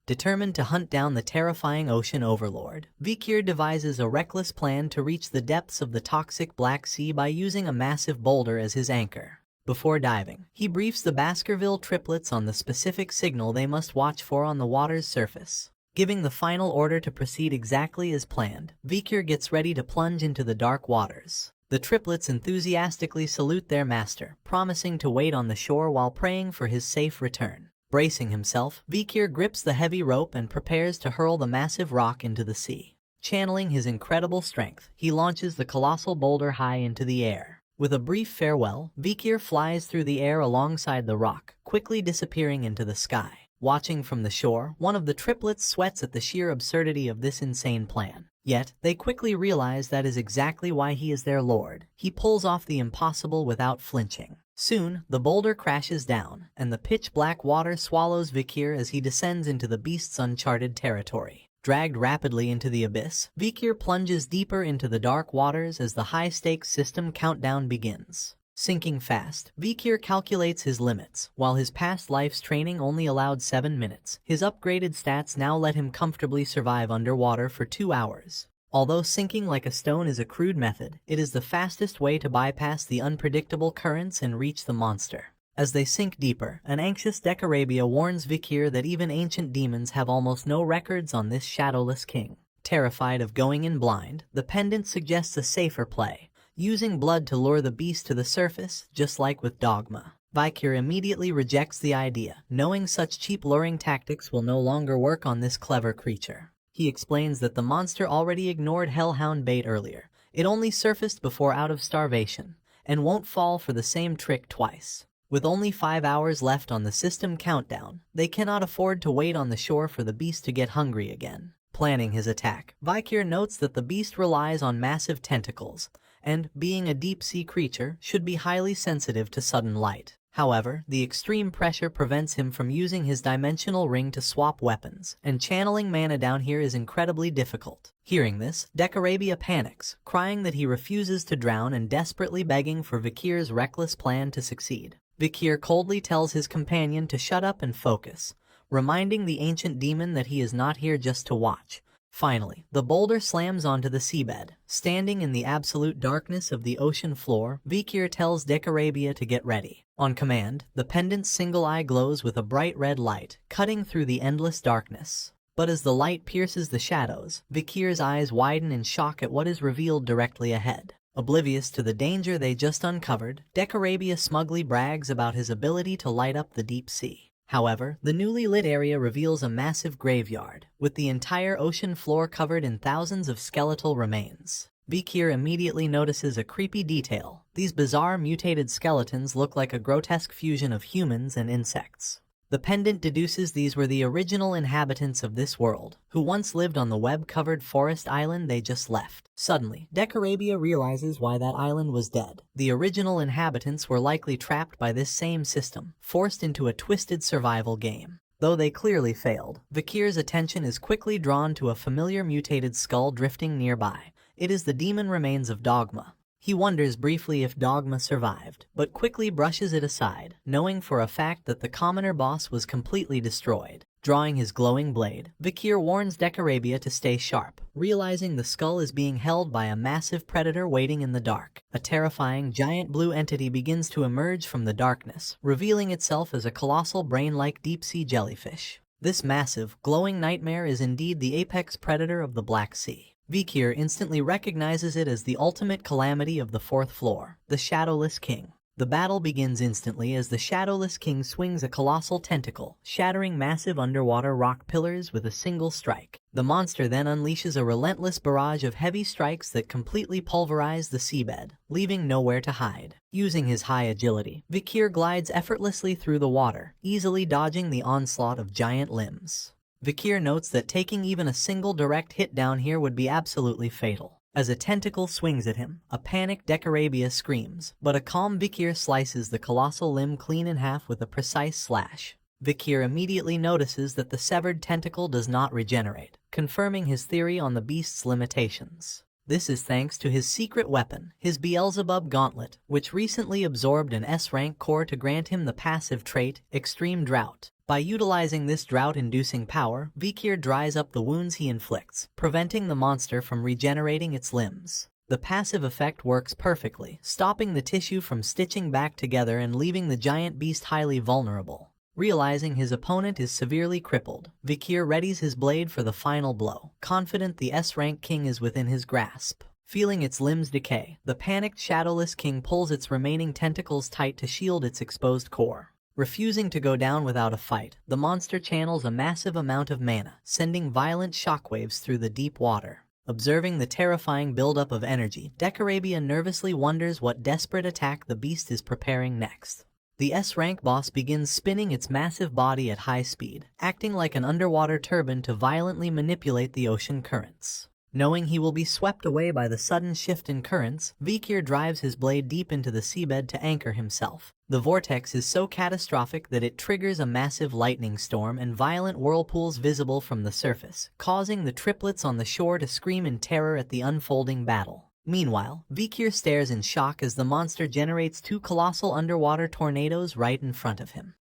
Determined to hunt down the terrifying ocean overlord, Vikir devises a reckless plan to reach the depths of the toxic Black Sea by using a massive boulder as his anchor. Before diving, he briefs the Baskerville triplets on the specific signal they must watch for on the water's surface. Giving the final order to proceed exactly as planned, Vikir gets ready to plunge into the dark waters. The triplets enthusiastically salute their master, promising to wait on the shore while praying for his safe return. Bracing himself, Vikir grips the heavy rope and prepares to hurl the massive rock into the sea. Channeling his incredible strength, he launches the colossal boulder high into the air. With a brief farewell, Vikir flies through the air alongside the rock, quickly disappearing into the sky. Watching from the shore, one of the triplets sweats at the sheer absurdity of this insane plan. Yet, they quickly realize that is exactly why he is their lord. He pulls off the impossible without flinching. Soon, the boulder crashes down, and the pitch-black water swallows Vikir as he descends into the beast's uncharted territory. Dragged rapidly into the abyss, Vikir plunges deeper into the dark waters as the high-stakes system countdown begins. Sinking fast, Vikir calculates his limits. While his past life's training only allowed 7 minutes, his upgraded stats now let him comfortably survive underwater for 2 hours. Although sinking like a stone is a crude method, it is the fastest way to bypass the unpredictable currents and reach the monster. As they sink deeper, an anxious Decarabia warns Vikir that even ancient demons have almost no records on this shadowless king. Terrified of going in blind, the pendant suggests a safer play, using blood to lure the beast to the surface, just like with Dogma. Vikir immediately rejects the idea, knowing such cheap luring tactics will no longer work on this clever creature. He explains that the monster already ignored Hellhound bait earlier. It only surfaced before out of starvation, and won't fall for the same trick twice. With only 5 hours left on the system countdown, they cannot afford to wait on the shore for the beast to get hungry again. Planning his attack, Vikir notes that the beast relies on massive tentacles, and, being a deep-sea creature, should be highly sensitive to sudden light. However, the extreme pressure prevents him from using his dimensional ring to swap weapons, and channeling mana down here is incredibly difficult. Hearing this, Decarabia panics, crying that he refuses to drown and desperately begging for Vikir's reckless plan to succeed. Vikir coldly tells his companion to shut up and focus, reminding the ancient demon that he is not here just to watch. Finally, the boulder slams onto the seabed. Standing in the absolute darkness of the ocean floor, Vikir tells Decarabia to get ready. On command, the pendant's single eye glows with a bright red light, cutting through the endless darkness. But as the light pierces the shadows, Vikir's eyes widen in shock at what is revealed directly ahead. Oblivious to the danger they just uncovered, Decarabia smugly brags about his ability to light up the deep sea. However, the newly lit area reveals a massive graveyard, with the entire ocean floor covered in thousands of skeletal remains. Vikir immediately notices a creepy detail. These bizarre mutated skeletons look like a grotesque fusion of humans and insects. The pendant deduces these were the original inhabitants of this world, who once lived on the web-covered forest island they just left. Suddenly, Decarabia realizes why that island was dead. The original inhabitants were likely trapped by this same system, forced into a twisted survival game. Though they clearly failed, Vikir's attention is quickly drawn to a familiar mutated skull drifting nearby. It is the demon remains of Dogma. He wonders briefly if Dogma survived, but quickly brushes it aside, knowing for a fact that the commoner boss was completely destroyed. Drawing his glowing blade, Vikir warns Decarabia to stay sharp, realizing the skull is being held by a massive predator waiting in the dark. A terrifying giant blue entity begins to emerge from the darkness, revealing itself as a colossal brain-like deep-sea jellyfish. This massive, glowing nightmare is indeed the apex predator of the Black Sea. Vikir instantly recognizes it as the ultimate calamity of the fourth floor, the Shadowless King. The battle begins instantly as the Shadowless King swings a colossal tentacle, shattering massive underwater rock pillars with a single strike. The monster then unleashes a relentless barrage of heavy strikes that completely pulverize the seabed, leaving nowhere to hide. Using his high agility, Vikir glides effortlessly through the water, easily dodging the onslaught of giant limbs. Vikir notes that taking even a single direct hit down here would be absolutely fatal. As a tentacle swings at him, a panicked Decarabia screams, but a calm Vikir slices the colossal limb clean in half with a precise slash. Vikir immediately notices that the severed tentacle does not regenerate, confirming his theory on the beast's limitations. This is thanks to his secret weapon, his Beelzebub Gauntlet, which recently absorbed an S-rank core to grant him the passive trait, Extreme Drought. By utilizing this drought-inducing power, Vikir dries up the wounds he inflicts, preventing the monster from regenerating its limbs. The passive effect works perfectly, stopping the tissue from stitching back together and leaving the giant beast highly vulnerable. Realizing his opponent is severely crippled, Vikir readies his blade for the final blow, confident the S-rank king is within his grasp. Feeling its limbs decay, the panicked Shadowless King pulls its remaining tentacles tight to shield its exposed core. Refusing to go down without a fight, the monster channels a massive amount of mana, sending violent shockwaves through the deep water. Observing the terrifying buildup of energy, Decarabia nervously wonders what desperate attack the beast is preparing next. The S-rank boss begins spinning its massive body at high speed, acting like an underwater turbine to violently manipulate the ocean currents. Knowing he will be swept away by the sudden shift in currents, Vikir drives his blade deep into the seabed to anchor himself. The vortex is so catastrophic that it triggers a massive lightning storm and violent whirlpools visible from the surface, causing the triplets on the shore to scream in terror at the unfolding battle. Meanwhile, Vikir stares in shock as the monster generates two colossal underwater tornadoes right in front of him.